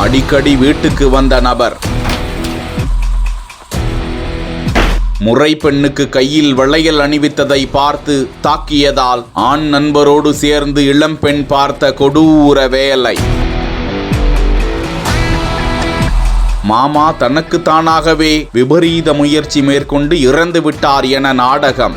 அடிக்கடி வீட்டுக்கு வந்த நபர். முறை பெண்ணுக்கு கையில் வளையல் அணிவித்ததை பார்த்து தாக்கியதால் ஆண் நண்பரோடு சேர்ந்து இளம்பெண் பார்த்த கொடூர வேலை. மாமா தனக்கு தானாகவே விபரீத முயற்சி மேற்கொண்டு இறந்து விட்டார் என நாடகம்.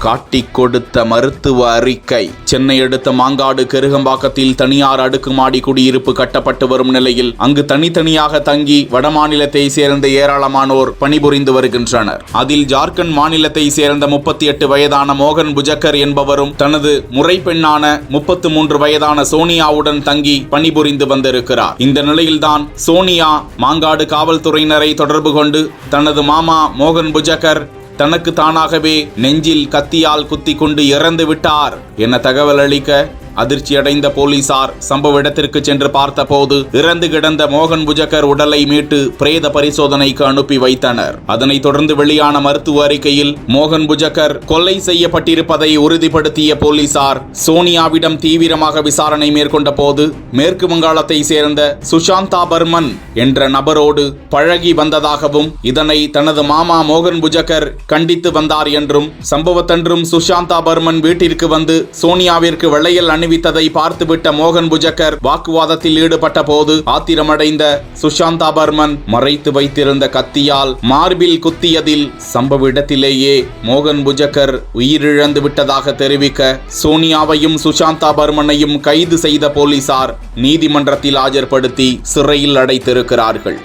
காட்டிக் கொடுத்த மருத்துவ அறிக்கை. சென்னை அடுத்த மாங்காடு கெருகம்பாக்கத்தில் தனியார் அடுக்குமாடி குடியிருப்பு கட்டப்பட்டு வரும் நிலையில் அங்கு தனித்தனியாக தங்கி வடமாநிலத்தை சேர்ந்த ஏராளமானோர் பணிபுரிந்து வருகின்றனர். அதில் ஜார்க்கண்ட் மாநிலத்தை சேர்ந்த 38 வயதான மோகன் புஜக்கர் என்பவரும் தனது முறை பெண்ணான 33 வயதான சோனியாவுடன் தங்கி பணிபுரிந்து வந்திருக்கிறார். இந்த நிலையில்தான் சோனியா மாங்காடு காவல்துறையினரை தொடர்பு கொண்டு தனது மாமா மோகன் புஜக்கர் தனக்கு தானாகவே நெஞ்சில் கத்தியால் குத்தி கொண்டு இறந்து விட்டார் என தகவல் அளிக்க அதிர்ச்சியடைந்த போலீசார் சம்பவ இடத்திற்கு சென்று பார்த்தபோது இறந்து கிடந்த மோகன் புஜக்கர் உடலை மீட்டு பிரேத பரிசோதனைக்கு அனுப்பி வைத்தனர். அதனைத் தொடர்ந்து வெளியான மருத்துவ அறிக்கையில் மோகன் புஜக்கர் கொலை செய்யப்பட்டிருப்பதை உறுதிப்படுத்திய போலீசார் சோனியாவிடம் தீவிரமாக விசாரணை மேற்கொண்ட போது மேற்கு வங்காளத்தை சேர்ந்த சுஷாந்தா பர்மன் என்ற நபரோடு பழகி வந்ததாகவும் இதனை தனது மாமா மோகன் புஜக்கர் கண்டித்து வந்தார் என்றும் சம்பவத்தன்றும் சுஷாந்தா பர்மன் வீட்டிற்கு வந்து சோனியாவிற்கு வளையல் அணிவித்ததை பார்த்துவிட்ட மோகன் புஜக்கர் வாக்குவாதத்தில் ஈடுபட்ட போது ஆத்திரமடைந்த சுஷாந்தா பர்மன் மறைத்து வைத்திருந்த கத்தியால் மார்பில் குத்தியதில் சம்பவ இடத்திலேயே மோகன் புஜக்கர் உயிரிழந்து விட்டதாக தெரிவிக்க சோனியாவையும் சுஷாந்தா பர்மனையும் கைது செய்த போலீசார் நீதிமன்றத்தில் ஆஜர்படுத்தி சிறையில் அடைத்திருக்கிறார்கள்.